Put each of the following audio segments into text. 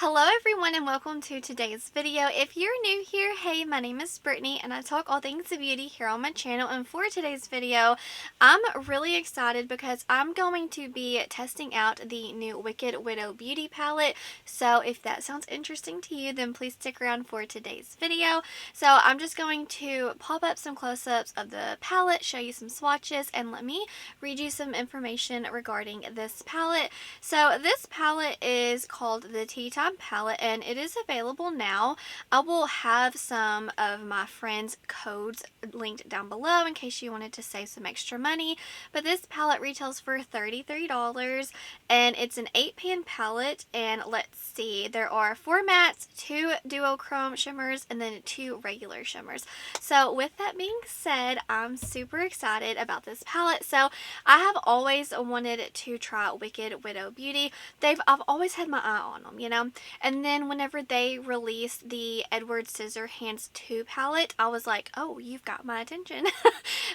Hello everyone and welcome to today's video. If you're new here, hey, my name is Brittany and I talk all things beauty here on my channel, and for today's video I'm really excited because I'm going to be testing out the new Wicked Widow Beauty palette. So if that sounds interesting to you, then please stick around for today's video. So I'm just going to pop up some close-ups of the palette, show you some swatches, and let me read you some information regarding this palette. So this palette is called the Tea Time palette and it is available now. I will have some of my friends' codes linked down below in case you wanted to save some extra money. But this palette retails for $33 and it's an 8-pan palette, and let's see, there are 4 mattes, 2 duochrome shimmers, and then 2 regular shimmers. So with that being said, I'm super excited about this palette. So I have always wanted to try Wicked Widow Beauty. I've always had my eye on them, you know. And then whenever they released the Edward Scissorhands 2 palette, I was like, oh, you've got my attention.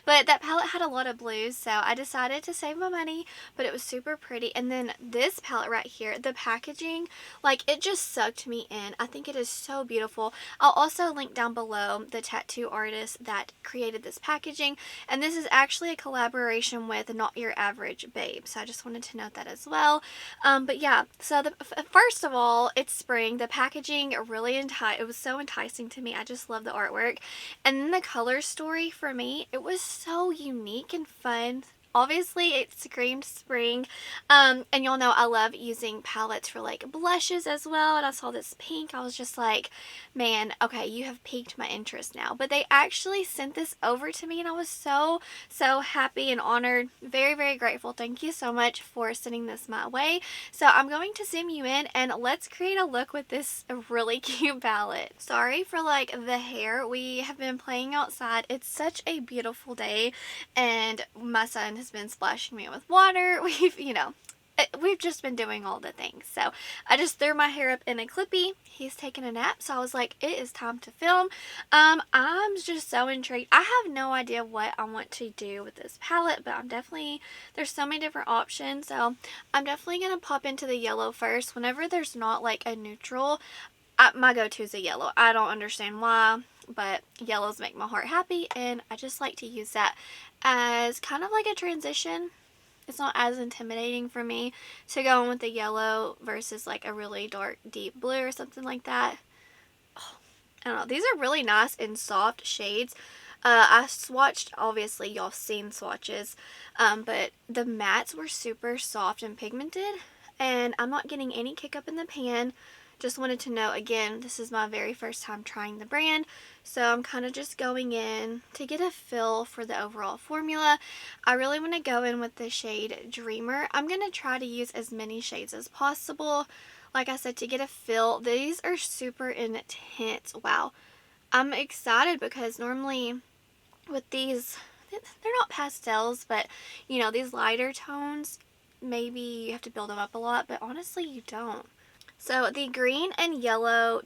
But that palette had a lot of blues, so I decided to save my money, but it was super pretty. And then this palette right here, the packaging, like, it just sucked me in. I think it is so beautiful. I'll also link down below the tattoo artist that created this packaging, and this is actually a collaboration with Not Your Average Babe, so I just wanted to note that as well. But yeah, so first of all, it's spring. The packaging really it was so enticing to me. I just love the artwork. And then the color story for me, it was so unique and fun. Obviously, it screamed spring. And y'all know I love using palettes for like blushes as well. And I saw this pink. I was just like, man, okay, you have piqued my interest now. But they actually sent this over to me and I was so happy and honored. Very, very grateful. Thank you so much for sending this my way. So I'm going to zoom you in and let's create a look with this really cute palette. Sorry for like the hair. We have been playing outside. It's such a beautiful day and my son has been splashing me with water. We've just been doing all the things. So I just threw my hair up in a clippy. He's taking a nap, so I was like, it is time to film. I'm just so intrigued. I have no idea what I want to do with this palette, but there's so many different options. So I'm definitely going to pop into the yellow first. Whenever there's not like a neutral, my go-to is a yellow. I don't understand why, but yellows make my heart happy, and I just like to use that as kind of like a transition. It's not as intimidating for me to go in with the yellow versus like a really dark deep blue or something like that. Oh, I don't know. These are really nice and soft shades. I swatched, obviously y'all seen swatches, but the mattes were super soft and pigmented, and I'm not getting any kick up in the pan. Just wanted to know, again, this is my very first time trying the brand, so I'm kind of just going in to get a feel for the overall formula. I really want to go in with the shade Dreamer. I'm going to try to use as many shades as possible, like I said, to get a feel. These are super intense. Wow. I'm excited because normally with these, they're not pastels, but you know, these lighter tones, maybe you have to build them up a lot, but honestly you don't. So the green and yellow,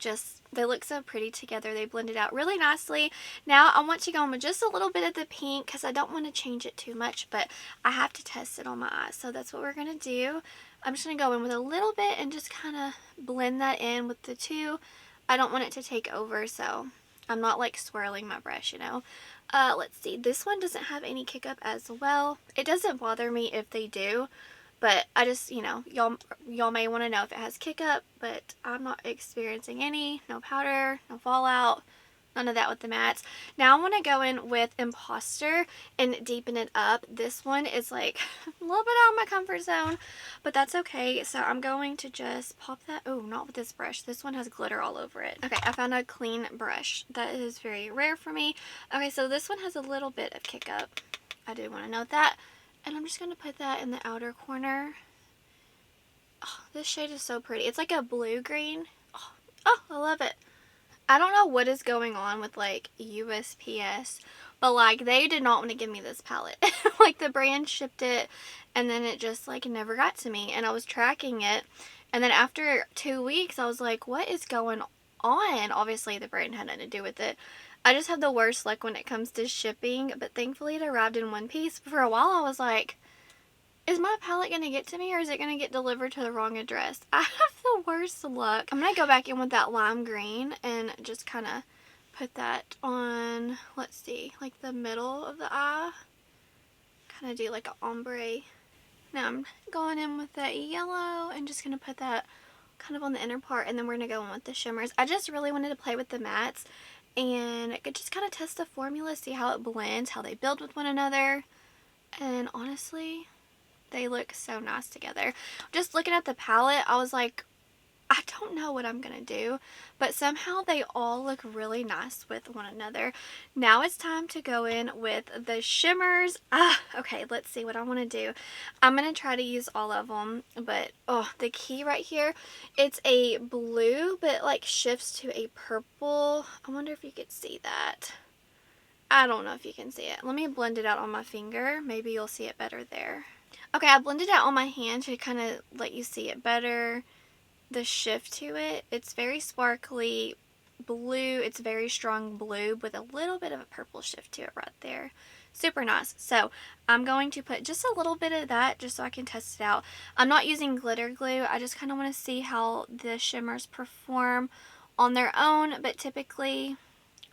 they look so pretty together. They blended out really nicely. Now I want to go in with just a little bit of the pink because I don't want to change it too much, but I have to test it on my eyes. So that's what we're going to do. I'm just going to go in with a little bit and just kind of blend that in with the two. I don't want it to take over, so I'm not like swirling my brush, you know. Let's see. This one doesn't have any kick up as well. It doesn't bother me if they do. But I just, you know, y'all may want to know if it has kick up, but I'm not experiencing any. No powder, no fallout, none of that with the mattes. Now I want to go in with Imposter and deepen it up. This one is like a little bit out of my comfort zone, but that's okay. So I'm going to just pop that. Oh, not with this brush. This one has glitter all over it. Okay, I found a clean brush. That is very rare for me. Okay, so this one has a little bit of kick up. I do want to note that. And I'm just going to put that in the outer corner. Oh, this shade is so pretty. It's like a blue-green. Oh, I love it. I don't know what is going on with like USPS, but like they did not want to give me this palette. Like the brand shipped it and then it just like never got to me, and I was tracking it, and then after 2 weeks I was like, what is going on? Obviously the brand had nothing to do with it. I just have the worst luck when it comes to shipping, but thankfully it arrived in one piece. But for a while I was like, Is my palette going to get to me, or is it going to get delivered to the wrong address? I have the worst luck. I'm going to go back in with that lime green and just kind of put that on, let's see, like the middle of the eye. Kind of do like an ombre. Now I'm going in with that yellow and just going to put that kind of on the inner part, and then we're going to go in with the shimmers. I just really wanted to play with the mattes and just kind of test the formula, see how it blends, how they build with one another, and honestly, they look so nice together. Just looking at the palette, I was like, I don't know what I'm gonna do, but somehow they all look really nice with one another. Now it's time to go in with the shimmers. Okay, let's see what I want to do. I'm gonna try to use all of them, but oh, the key right here, it's a blue but like shifts to a purple. I wonder if you could see that. I don't know if you can see it. Let me blend it out on my finger. Maybe you'll see it better there. Okay, I blended it out on my hand to kind of let you see it better. The shift to it, it's very sparkly blue. It's very strong blue with a little bit of a purple shift to it right there. Super nice. So I'm going to put just a little bit of that just so I can test it out. I'm not using glitter glue. I just kind of want to see how the shimmers perform on their own, but typically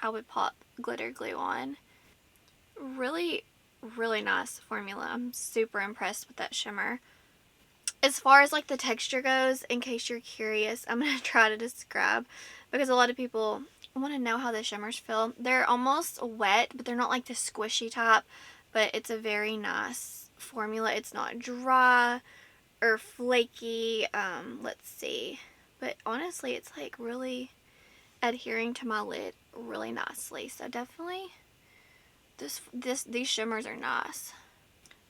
I would pop glitter glue on. Really nice formula. I'm super impressed with that shimmer. As far as like the texture goes, in case you're curious, I'm going to try to describe, because a lot of people want to know how the shimmers feel. They're almost wet, but they're not like the squishy type, but it's a very nice formula. It's not dry or flaky. Let's see. But honestly, it's like really adhering to my lid really nicely. So definitely these shimmers are nice.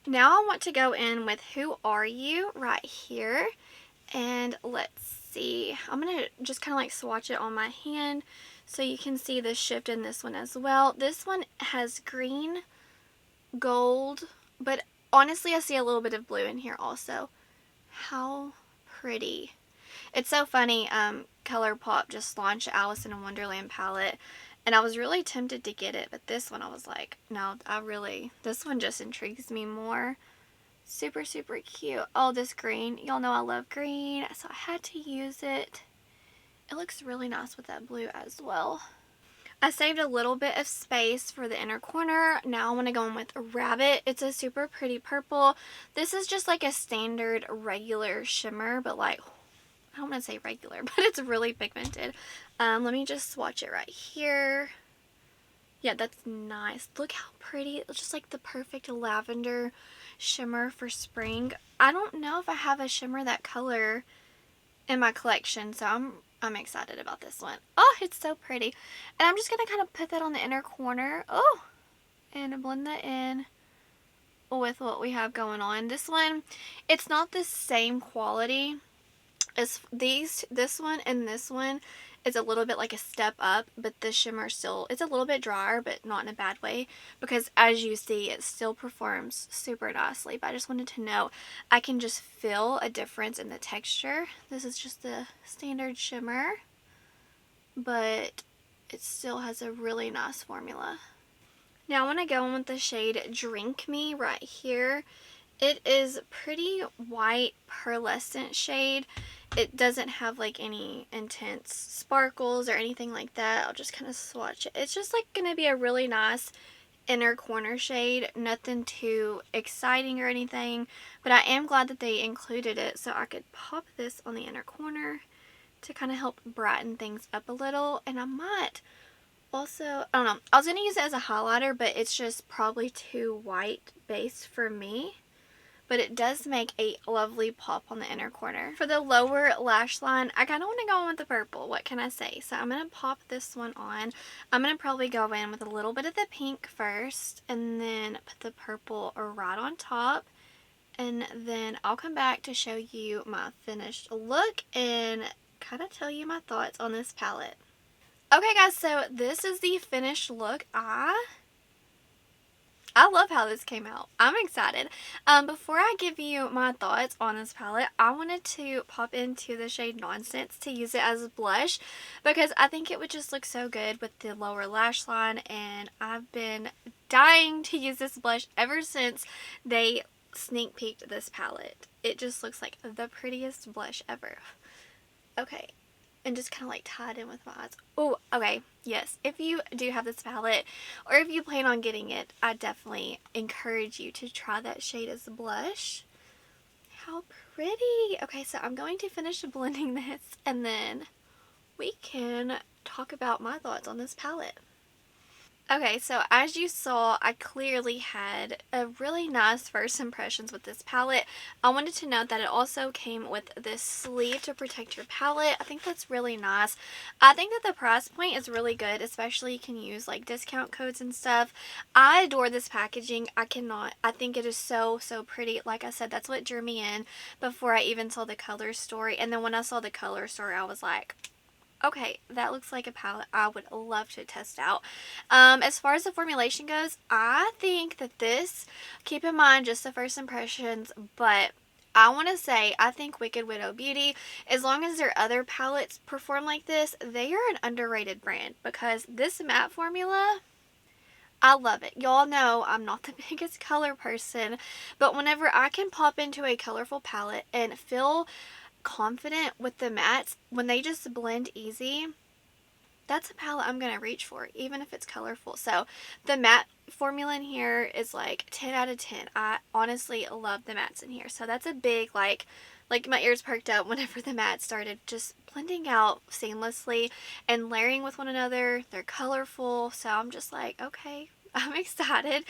Now I want to go in with Who Are You right here, and let's see. I'm going to just kind of like swatch it on my hand so you can see the shift in this one as well. This one has green, gold, but honestly I see a little bit of blue in here also. How pretty. It's so funny, ColourPop just launched Alice in a Wonderland palette, and I was really tempted to get it, but this one I was like, no, this one just intrigues me more. Super cute. Oh, this green. Y'all know I love green, so I had to use it. It looks really nice with that blue as well. I saved a little bit of space for the inner corner. Now I want to go in with Rabbit. It's a super pretty purple. This is just like a standard regular shimmer, but like, I don't want to say regular, but it's really pigmented. Let me just swatch it right here. Yeah, that's nice. Look how pretty. It's just like the perfect lavender shimmer for spring. I don't know if I have a shimmer that color in my collection, so I'm excited about this one. Oh, it's so pretty. And I'm just going to kind of put that on the inner corner. Oh, and blend that in with what we have going on. This one, it's not the same quality as this one, and this one is a little bit like a step up, but the shimmer still, it's a little bit drier, but not in a bad way, because as you see, it still performs super nicely. But I just wanted to know, I can just feel a difference in the texture. This is just the standard shimmer, but it still has a really nice formula. Now I want to go in with the shade Drink Me right here. It is pretty white pearlescent shade. It doesn't have like any intense sparkles or anything like that. I'll just kind of swatch it. It's just like going to be a really nice inner corner shade. Nothing too exciting or anything, but I am glad that they included it so I could pop this on the inner corner to kind of help brighten things up a little. And I might also, I don't know, I was going to use it as a highlighter, but it's just probably too white base for me. But it does make a lovely pop on the inner corner. For the lower lash line, I kind of want to go in with the purple. What can I say? So I'm going to pop this one on. I'm going to probably go in with a little bit of the pink first, and then put the purple right on top. And then I'll come back to show you my finished look and kind of tell you my thoughts on this palette. Okay guys, so this is the finished look. I love how this came out. I'm excited. Before I give you my thoughts on this palette, I wanted to pop into the shade Nonsense to use it as a blush, because I think it would just look so good with the lower lash line, and I've been dying to use this blush ever since they sneak peeked this palette. It just looks like the prettiest blush ever. Okay, and just kind of like tied in with my eyes. Oh, okay, yes, if you do have this palette, or if you plan on getting it, I definitely encourage you to try that shade as a blush. How pretty. Okay, so I'm going to finish blending this, and then we can talk about my thoughts on this palette. Okay, so as you saw, I clearly had a really nice first impressions with this palette. I wanted to note that it also came with this sleeve to protect your palette. I think that's really nice. I think that the price point is really good, especially you can use like discount codes and stuff. I adore this packaging. I think it is so pretty. Like I said, that's what drew me in before I even saw the color story. And then when I saw the color story, I was like, okay, that looks like a palette I would love to test out. As far as the formulation goes, I think that this, keep in mind just the first impressions, but I want to say I think Wicked Widow Beauty, as long as their other palettes perform like this, they are an underrated brand because this matte formula, I love it. Y'all know I'm not the biggest color person, but whenever I can pop into a colorful palette and feel confident with the mattes, when they just blend easy, that's a palette I'm going to reach for, even if it's colorful. So the matte formula in here is like 10 out of 10. I honestly love the mattes in here. So that's a big, like my ears perked up whenever the mattes started just blending out seamlessly and layering with one another. They're colorful. So I'm just like, okay, I'm excited.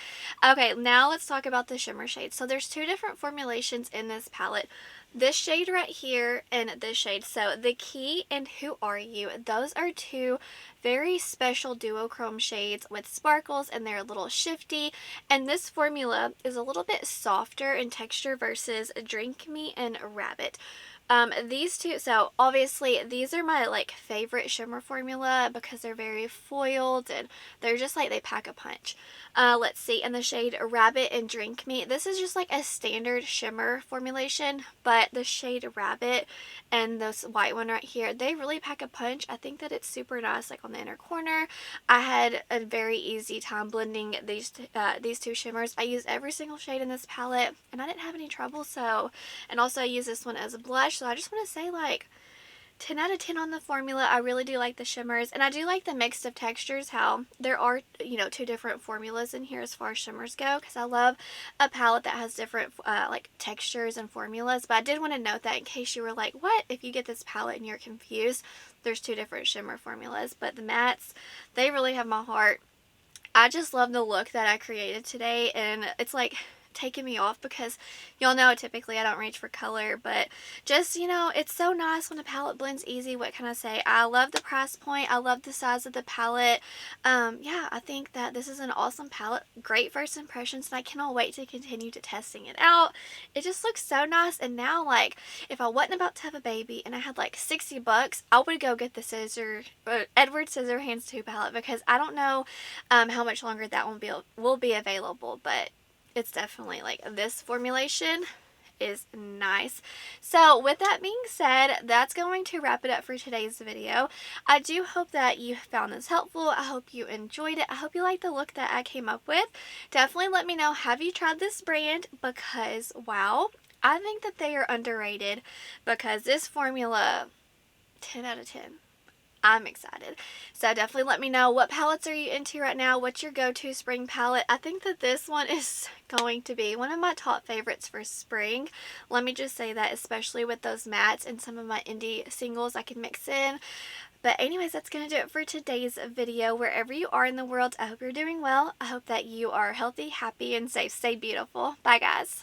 Okay, now let's talk about the shimmer shades. So there's two different formulations in this palette. This shade right here and this shade. So the Key and Who Are You, those are two very special duochrome shades with sparkles, and they're a little shifty. And this formula is a little bit softer in texture versus Drink Me and Rabbit. These two, so obviously these are my like favorite shimmer formula because they're very foiled and they're just like, they pack a punch. Let's see, in the shade Rabbit and Drink Me, this is just like a standard shimmer formulation, but the shade Rabbit and this white one right here, they really pack a punch. I think that it's super nice like on the inner corner. I had a very easy time blending these two shimmers. I use every single shade in this palette and I didn't have any trouble. So, and also I use this one as a blush. So I just want to say like 10 out of 10 on the formula. I really do like the shimmers, and I do like the mix of textures, how there are, you know, two different formulas in here as far as shimmers go, because I love a palette that has different like textures and formulas. But I did want to note that in case you were like, what, if you get this palette and you're confused, there's two different shimmer formulas. But the mattes, they really have my heart. I just love the look that I created today, and it's like taking me off because y'all know typically I don't reach for color, but just, you know, it's so nice when the palette blends easy. What can I say? I love the price point. I love the size of the palette. Yeah, I think that this is an awesome palette. Great first impressions, and I cannot wait to continue to testing it out. It just looks so nice. And now, like, if I wasn't about to have a baby and I had like $60, I would go get the Edward Scissorhands 2 palette, because I don't know how much longer that one will be available, but it's definitely like, this formulation is nice. So with that being said, that's going to wrap it up for today's video. I do hope that you found this helpful. I hope you enjoyed it. I hope you like the look that I came up with. Definitely let me know, have you tried this brand? Because wow, I think that they are underrated, because this formula, 10 out of 10. I'm excited. So definitely let me know, what palettes are you into right now? What's your go-to spring palette? I think that this one is going to be one of my top favorites for spring. Let me just say that, especially with those mattes and some of my indie singles I can mix in. But anyways, that's going to do it for today's video. Wherever you are in the world, I hope you're doing well. I hope that you are healthy, happy, and safe. Stay beautiful. Bye, guys.